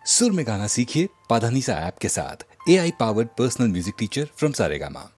सुर में गाना सीखिए पाधानीसा ऐप के साथ। AI powered personal music teacher from Saregama.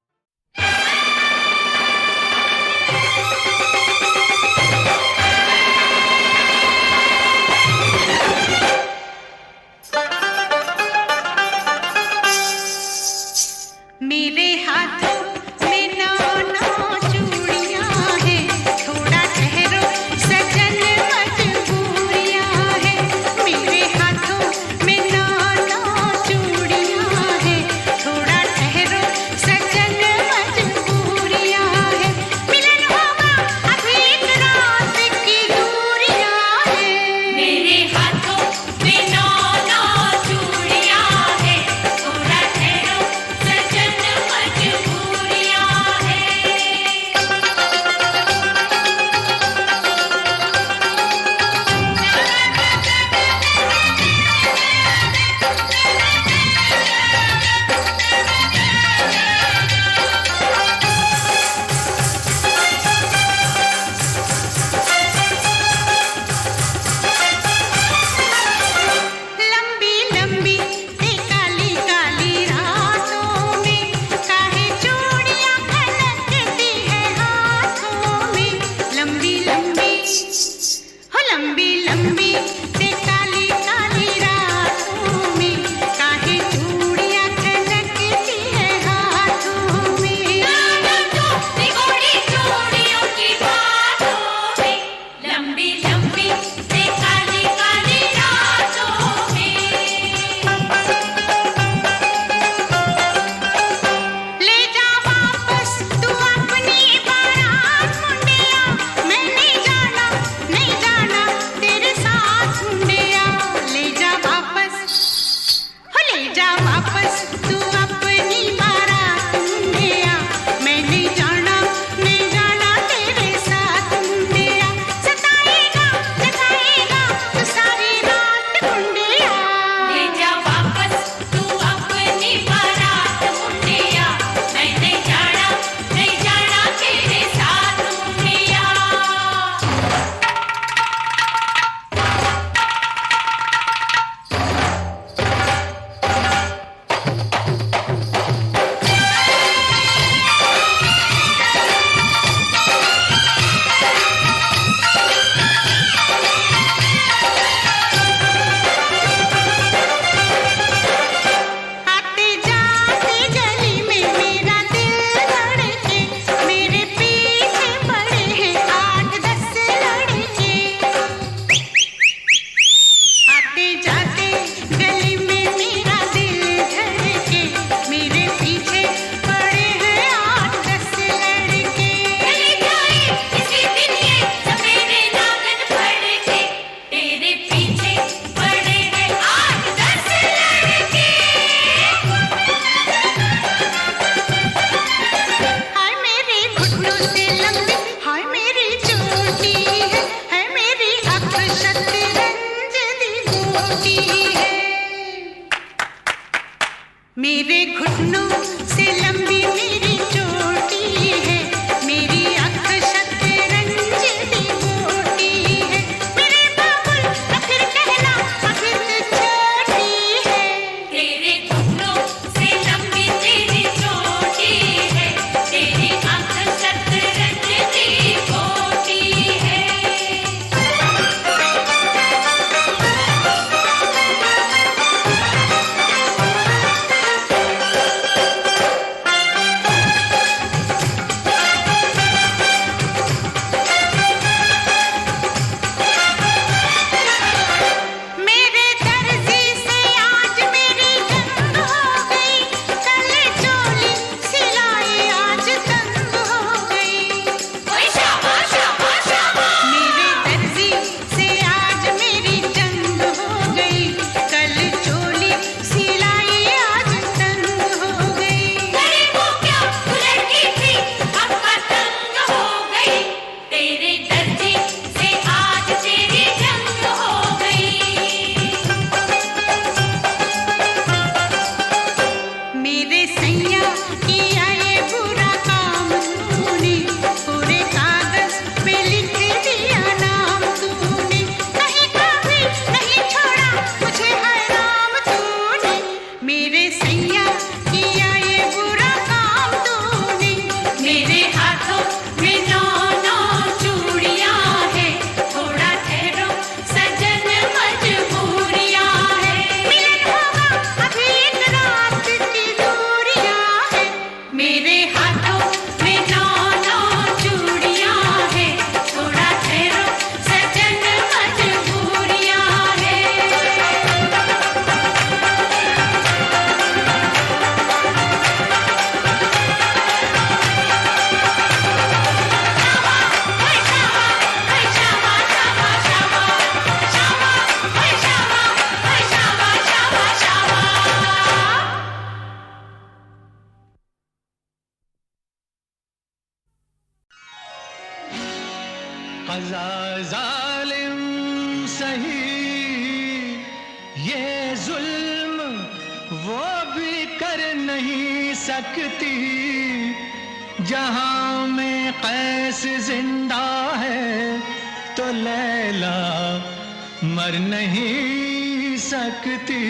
मेरे हाथों में नाना चूड़ियां हैं, थोड़ा ठहरो सजन मजबूरियां हैं। मेरे हाथों में नाना चूड़ियां हैं, थोड़ा ठहरो सजन मजबूरियां हैं। मिलन होगा अभी एक रात की दूरियां हैं। मेरे हाथों में नाना चूड़ियां हैं, थोड़ा ठहरो सजन मजबूरियां हैं। लंबी लंबी ते काली काली रातों में काहे चूड़ियां खनकती है हाथों में। लंबी लंबी हो लंबी लंबी ते काली काली रातों में काहे चूड़ियां खनकती है हाथों में। निगोड़ी चूड़ियों की बातों में, लंबी लंबी ते काली काली रातों में। ले जा वापस तू अपनी बारात मुंडिया, मैं नहीं जाना तेरे साथ मुंडिया। ले जा वापस हो ले जा वापस तू अपनी बारात मुंडिया, मैं नहीं जाना तेरे साथ मुंडिया। सताएगा जगाएगा तू सारी रात मुंडिया। ले जा वापस तू अपनी बारात मुंडिया, मैं नहीं जाना तेरे साथ मुंडिया। आते जाते गली में मेरा दिल धड़के, मेरे पीछे पड़े हैं 8-10 लड़के। आते जाते गली में मेरा दिल धड़के, मेरे पीछे पड़े हैं 8-10 लड़के। चली जाए किसी दिन ये सवेरे नागन फड़के, तेरे पीछे पड़े हैं 8-10 लड़के। हाय मेरे घुटनों से लंबी, हाय मेरी चोटी है मेरी अक्ल शतरंज दी गोटी है। मेरे घुटनों से लंबी मेरी चोटी है, मेरी अक्ल शतरंज दी गोटी है। मेरे बाबुल तो फिर कहना अभी तो छोटी है। तेरे घुटनों से लंबी तेरी चोटी है, तेरी अक्ल शतरंज दी गोटी है। जुल्म वो भी कर नहीं सकती, जहां में कैस जिंदा है तो लैला मर नहीं सकती।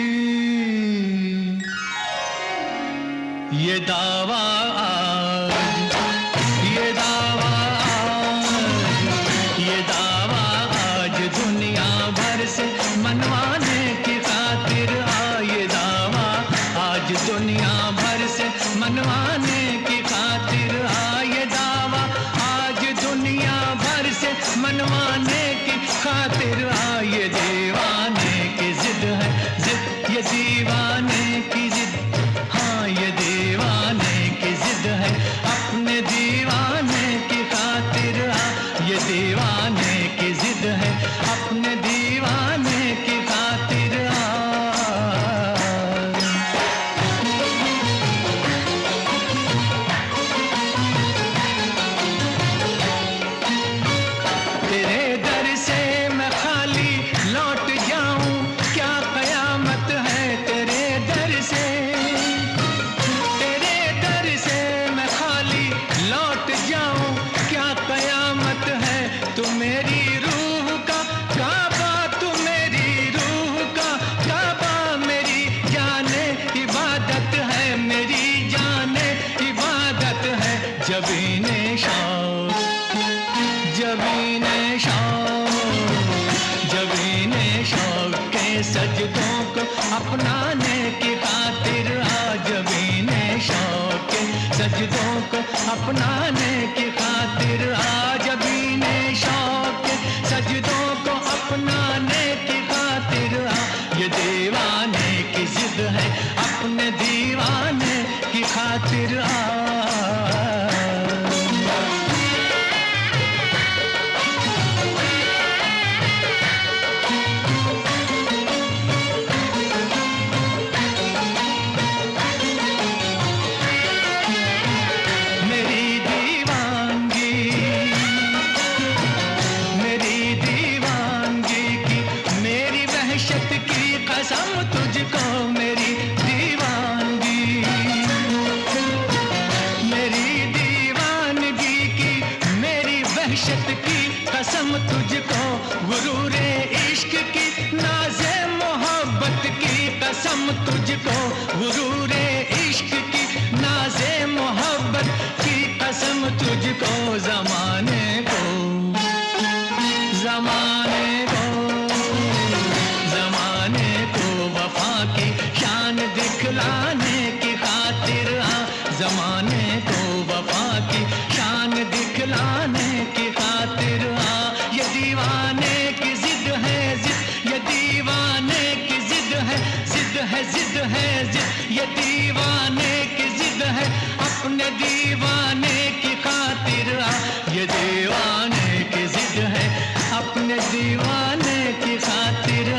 ये दावा आज, ये दावा आज, ये दावा आज दुनिया भर से मनवाने की खातिर ये दावा आज दुनिया भर से मनवाने की खातिर ये दावा आज दुनिया भर से मनवाने की खातिर ये दीवाने की जिद है, जिद ये दीवाने की जिद, हाँ ये दीवाने की जिद है अपने दीवाने की खातिर ये दीवाने की जिद है अपने दीवाने की खातिर तेरे दर से मैं खाली लौट जाऊं क्या कयामत है तेरे दर से, तेरे दर से मैं खाली लौट जाऊं क्या कयामत है। तू मेरी रूह का काबा, तू मेरी रूह का काबा, मेरी जाने इबादत है, मेरी जाने इबादत है। जबीने शौक, जबीने शौक, जबीने शौक के सजदों को अपनाने की खातिर जबीने शौक के सजदों को अपनाने की खातिर जबीने शौक के सजदों को अपनाने की खातिर ये दीवाने की जिद है अपने दीवाने की खातिर कसम तुझको मेरी दीवानगी, मेरी दीवानगी की, मेरी वहशत की कसम तुझको, गुरूरे इश्क की, नाज़े मोहब्बत की कसम तुझको, गुरूरे इश्क की, नाज़े मोहब्बत की कसम तुझको। ज़माने को, ज़माने को, ज़माने को वफा की शान दिखलाने की खातिर ज़माने को वफा की शान दिखलाने की खातिर ये दीवाने की जिद है, जिद ये दीवाने की जिद है, जिद है, जिद है, जिद ये दीवाने की जिद है अपने दीवाने की खातिर ये दीवाने की जिद है अपने दीवाने की खातिर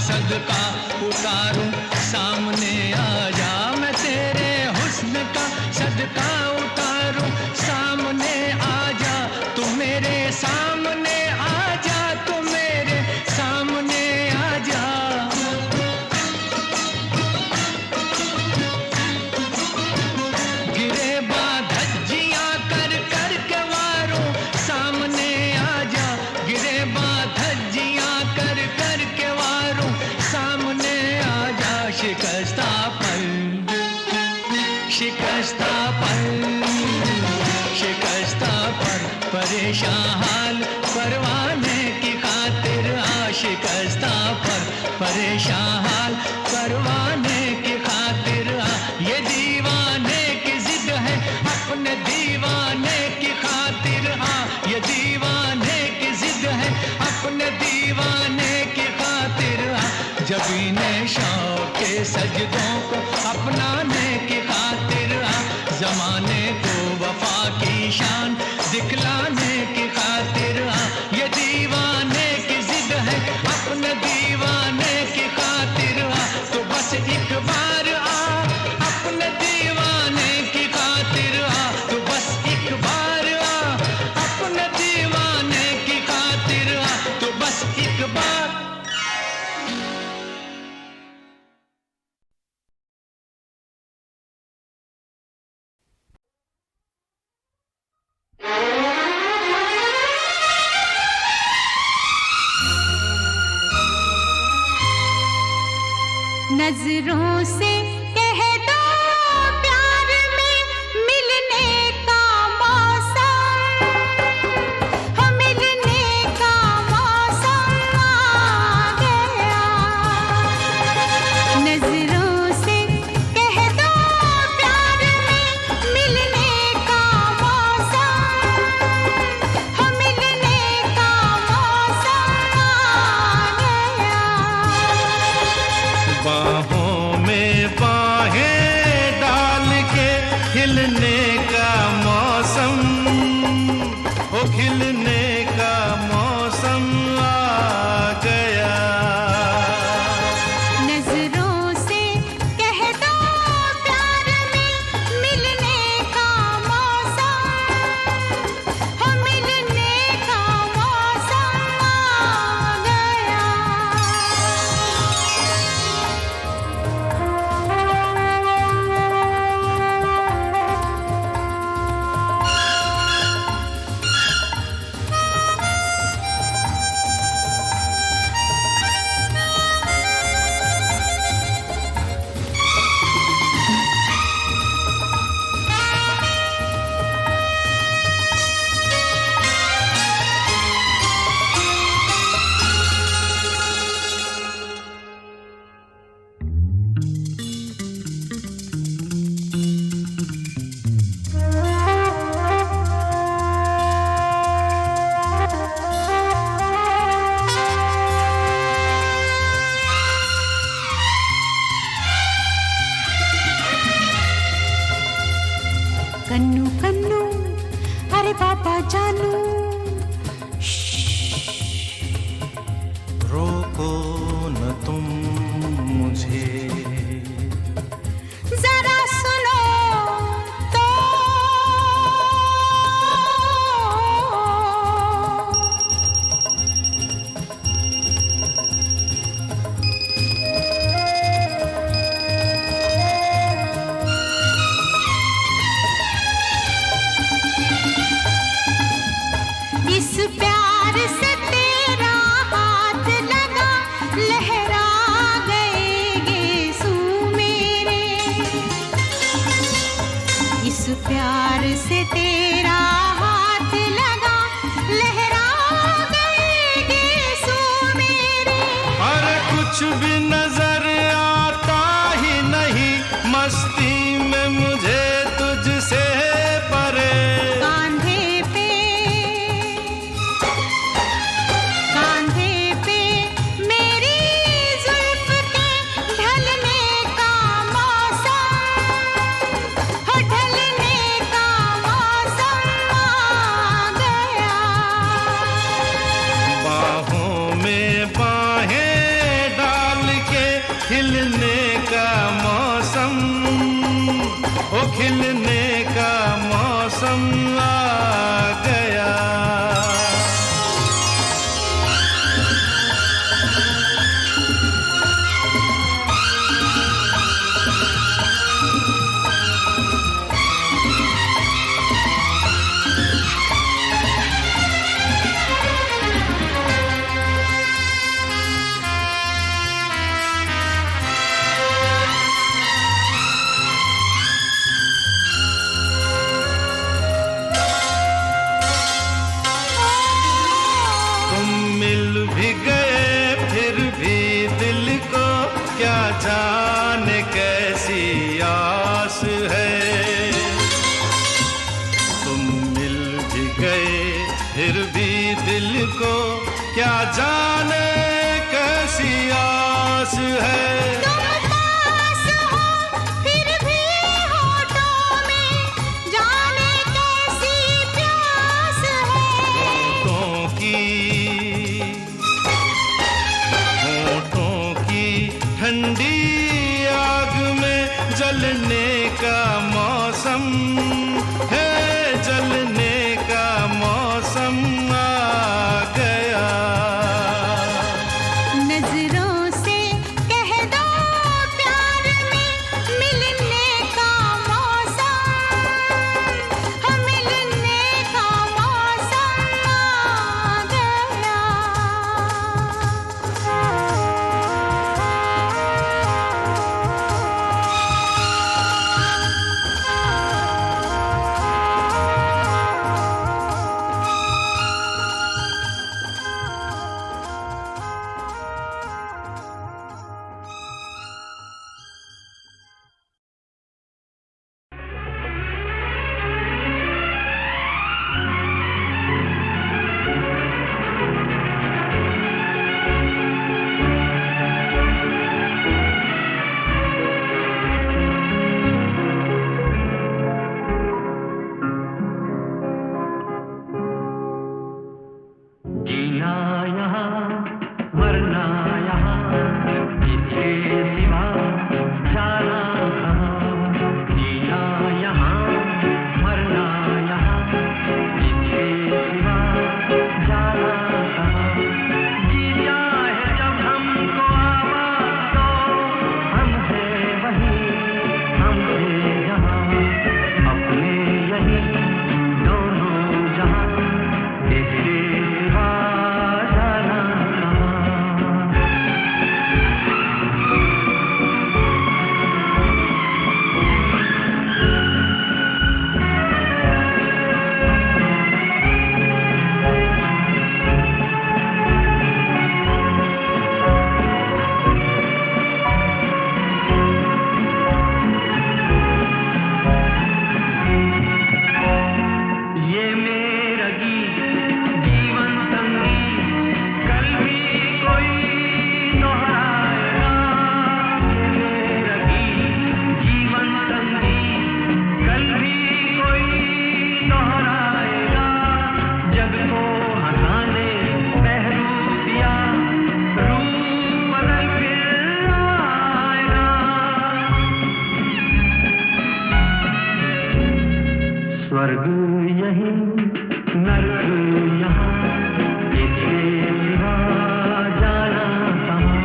सदका उतारूं सामने आ जा, मैं तेरे हुस्न का सदका उतारूं सामने आ जा, तू मेरे सामने आ जा, तू मेरे सामने आ जा। गिरे बाधज्जियां कर कर के वारों सामने आ जा, गिरे बाधज्जियां कर कर के वारों सामने आ जा। शिकस्ता पल, शिकस्ता पल, शिकस्ता पर परेशान हाल परवाने की खातिर शिकस्ता पर परेशान हाल परवाने की खातिर ये दीवाने की जिद है जब इन्हें शौक के सजदों को अपनाने की खातिर जमाने को वफा की शान दिखलाने की खातिर ये दीवाने की जिद है अपने दीवाने की खातिर तो बस एक बार अपने दीवाने की खातिर तो बस एक बार अपने दीवाने की खातिर तो बस एक बार। नजरों से कह दो प्यार में मिलने का मौसम हो मिलने का मौसम आ गया। नजरों से कह दो प्यार में मिलने का मौसम हो मिलने का मौसम आ गया। बाहों में बाहें डाल के खिलने का मौसम हो खिलने का मौसम आ गया। नजरों से कह दो प्यार में मिलने का मौसम हो मिलने का मौसम आ गया। कन्नू कन्नू अरे बाबा जानू रोको न तुम मुझे जरा सुनो तो इस प्यार से तेरा हाथ लगा लहरा गए गेसू मेरे। इस प्यार से तेरा हाथ लगा लहरा गए गेसू मेरे। और कुछ भी नजर आता ही नहीं मस्ती में मुझे तुझसे परे। कांधे पे मेरी जुल्फ के ढलने का मौसम हो ढलने का मौसम आ गया। बाहों में बाहें डाल के खिलने का मौसम ओ खिलने का मौसम आ गया। भी गए फिर भी दिल को क्या जाने कैसी आस है। तुम मिल भी गए फिर भी दिल को क्या जाने कैसी आस पास है। तुम पास हो फिर भी होठों में जाने कैसी प्यास है। होठों की ठंडी आग में जलने का मौसम है, जलने का मौसम आ गया। नजरों से कह दो प्यार में मिलने का मौसम, मिलने का मौसम आ गया। जीना यहाँ मरना यहाँ, इसके सिवा जाना कहाँ। जीना यहाँ मरना यहाँ, इसके सिवा जाना कहाँ। जी चाहे जब हमको आवाज़ दो, हम थे वहीं, हम थे यहाँ, अपने यही दोनों जहाँ, इसके सिवा जाना कहाँ। ये मेरा गीत जीवन संगीत कल भी कोई दोहराएगा। ये मेरा गीत जीवन संगीत कल भी कोई दोहराएगा। जग को हंसाने पहरू दिया, रूप बदल फिर आएगा। स्वर्ग यहीं नर्क यहाँ, इसके सिवा जाना कहाँ।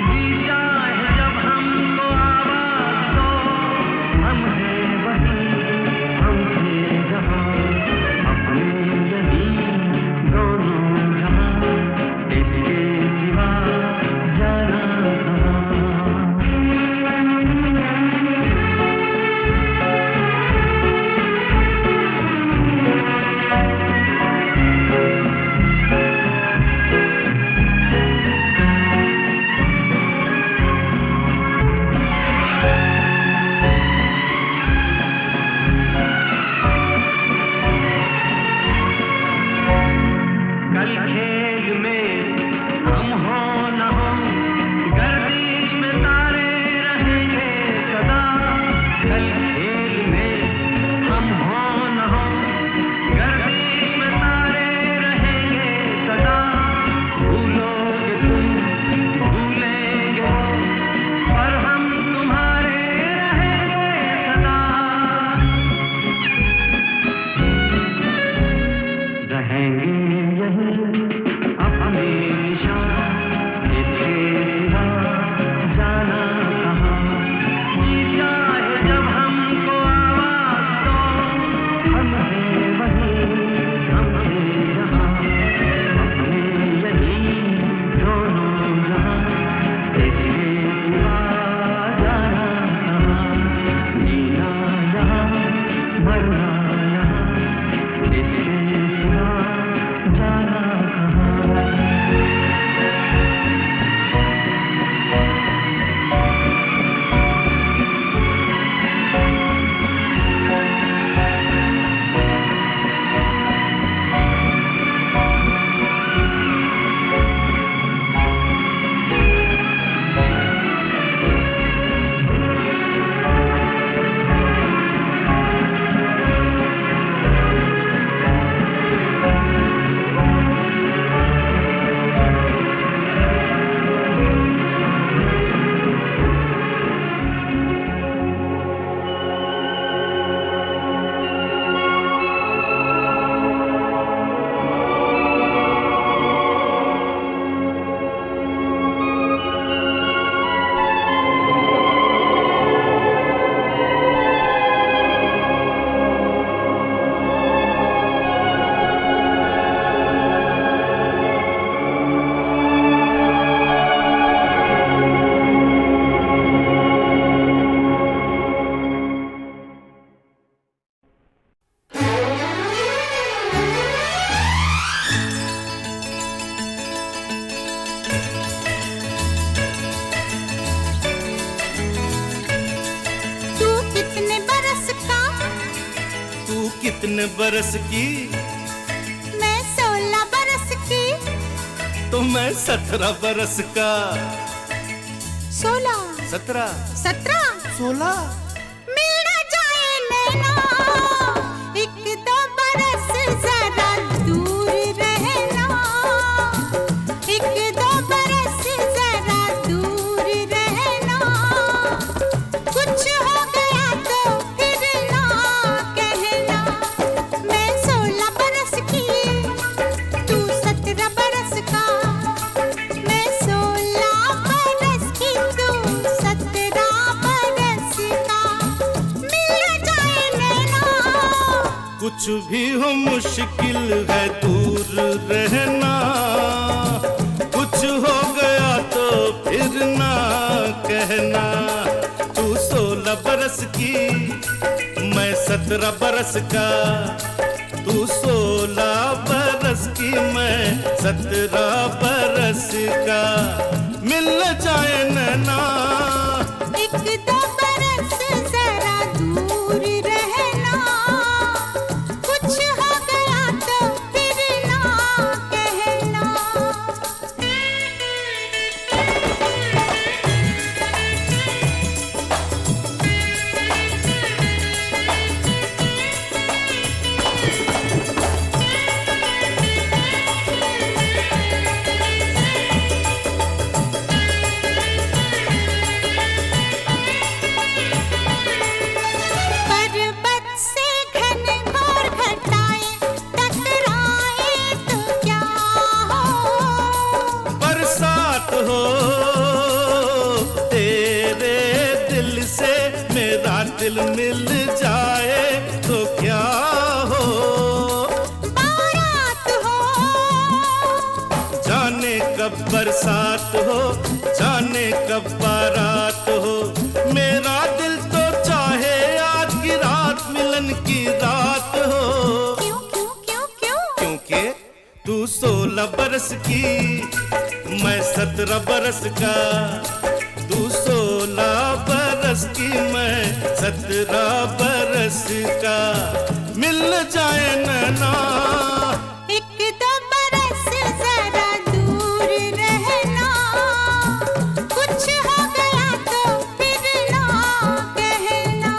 जी चाहे जब हमको आवाज़ दो, हम थे वहीं, हम थे जहाँ, अपने यही दोनों जहाँ, इसके सिवा जाना कहाँ। तू कितने बरस की? मैं 16 बरस की। तो मैं 17 बरस का। 16 17 17 16 मिल न जाए नैना, एक दो बरस जरा दूर रहना, एक दो बरस जरा दूर रहना, कुछ हो गया तो फिर ना कहना। मैं 16 बरस की, तू 17 बरस का, मैं 16 बरस की, तू 17 बरस का, मिल जाए नैना। कुछ भी हो मुश्किल है दूर रहना, कुछ हो गया तो फिर ना कहना। तू 16 बरस की, मैं 17 बरस का, तू 16 बरस की, मैं 17 बरस का, मिल जाए नैना। एक दो बरस जरा दूर रहना, कुछ हो गया तो फिर ना कहना। पर्वत से घनघोर घटाएं टकराए तो क्या हो, बरसात हो तेरे दिल से, मेरा दिल मिल जाए तो क्या हो। बारात हो, जाने कब बरसात हो, जाने कब बारात हो, मेरा दिल तो चाहे आज की रात मिलन की रात हो। क्यों क्यों क्यों क्यों? क्योंकि तू 16 बरस की, मैं 17 बरस का, तू 16 बरस की, मैं 17 बरस का, मिल जाए नैना। एक दो बरस जरा दूर रहना, कुछ हो गया तो फिर ना कहना।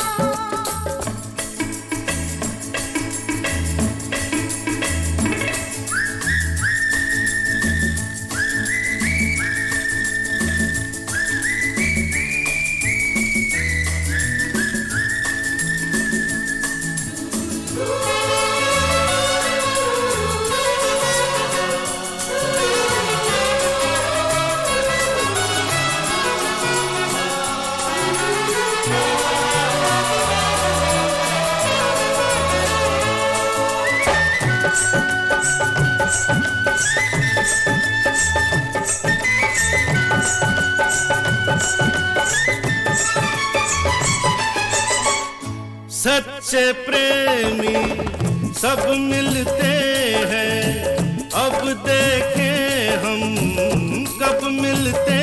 सच्चे प्रेमी सब मिलते हैं, अब देखें हम कब मिलते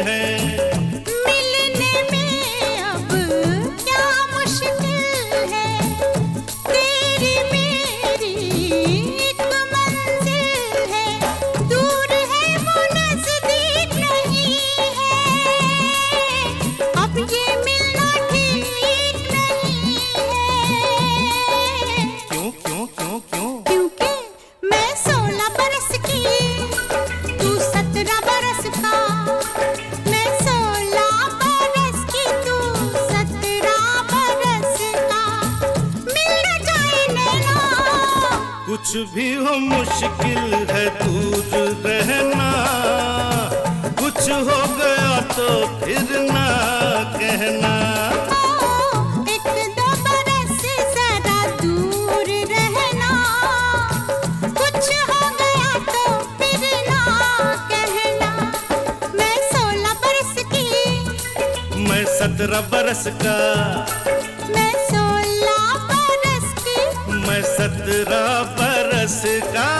हैं। मिलने में अब क्या मुश्किल है, तेरी मेरी एक मंजिल है, दूर है वो नजदीक नहीं है, अब ये मिलना ठीक नहीं है। क्यों क्यों क्यों क्यों? क्योंकि मैं 16 बरस की, तू 17 बरस का, मैं 16 बरस की, तू 17 बरस का, मिल न जाए नैना। कुछ भी हो मुश्किल है दूर रहना, कुछ हो गया तो फिर ना कहना। एक दो बरस जरा दूर रहना, कुछ हो गया तो फिर ना कहना। मैं 16 बरस की, मैं 17 बरस का, मैं 16 बरस की, मैं 17 बरस का।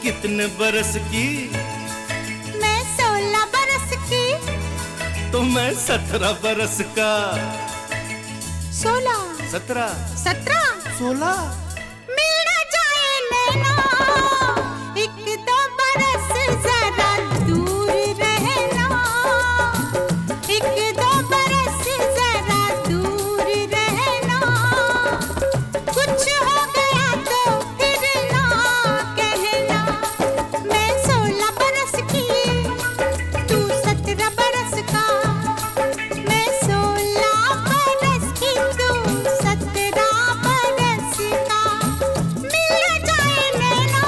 कितने बरस की? मैं 16 बरस की। तो मैं 17 बरस का। 16 17 17 16 मिल न जाए नैना, एक दो बरस जरा दूर रहना, एक दो बरस जरा दूर रहना, कुछ हो गया तो फिर ना कहना। मैं 16 बरस की, तू 17 बरस का, मैं 16 बरस की, तू 17 बरस का, मिल जाए नैना।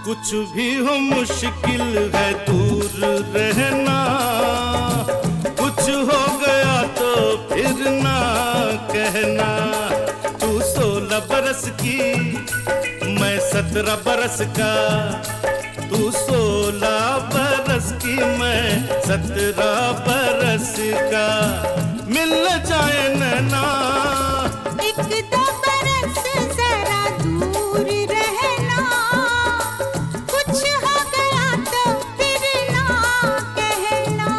कुछ भी हो मुश्किल है दूर रहना, कुछ हो गया तो फिर ना कहना। तू 16 बरस की, मैं 17 बरस का, तू 16 बरस की, मैं 17 बरस का, मिल जाए नैना। एक दो बरस जरा दूर रहना, कुछ हो गया तो फिर ना कहना।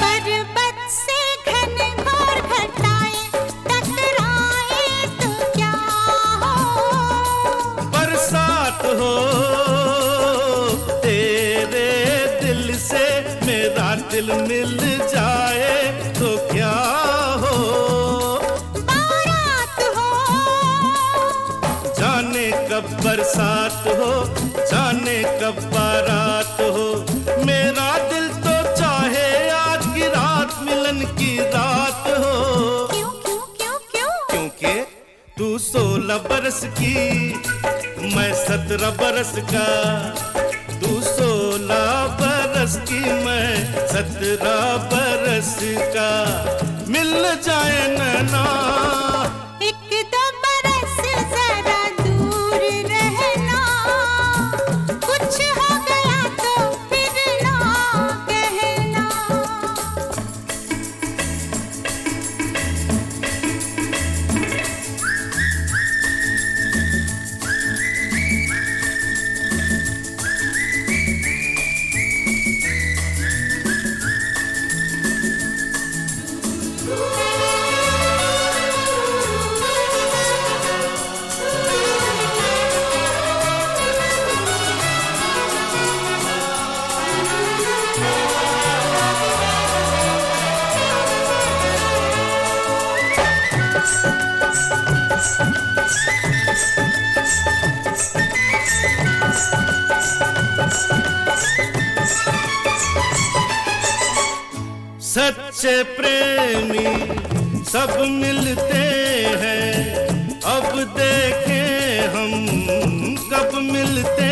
पर्वत से घनघोर घटाएं टकराए तो क्या हो, बरसात हो तेरे दिल से, मेरा दिल मिल जाए तो क्या हो। बारात हो जाने कब बरसात हो, जाने कब बारात हो, मेरा दिल तो चाहे आज की रात मिलन की रात हो। क्यों क्यों क्यों क्यों? क्योंकि तू 16 बरस की, मैं 17 बरस का, तू 16 बरस की, मैं 17 बरस का, मिल जाए नैना। एक दो बरस जरा दूर रहना, कुछ हो गया तो फिर ना कहना। सच्चे प्रेमी सब मिलते हैं, अब देखें हम कब मिलते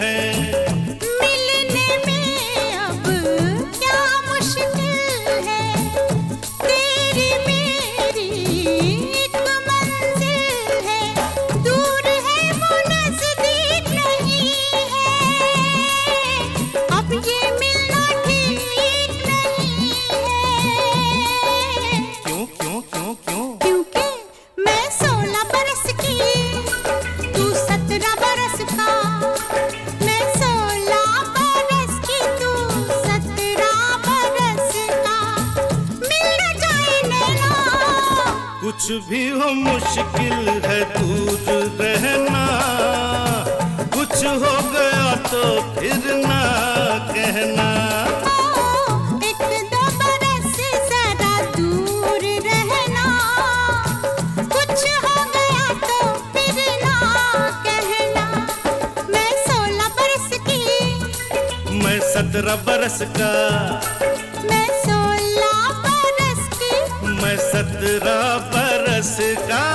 हैं। मिलने में अब क्या मुश्किल है, तेरी मेरी एक मंजिल है, दूर है वो नजदीक नहीं है, अब ये मिलना ठीक नहीं है। क्यों क्यों क्यों क्यों? क्योंकि मैं 16 बरस की, तू 17 बरस का, मैं 16 बरस की, तू 17 बरस का, मिल न जाए नैना। कुछ भी हो मुश्किल है दूर रहना, कुछ हो गया तो फिर ना कहना। एक दो बरस जरा दूर रहना, कुछ हो गया तो फिर ना कहना। मैं 16 बरस की, मैं 17 बरस का, मैं 16 बरस की। मैं 17 बरस का।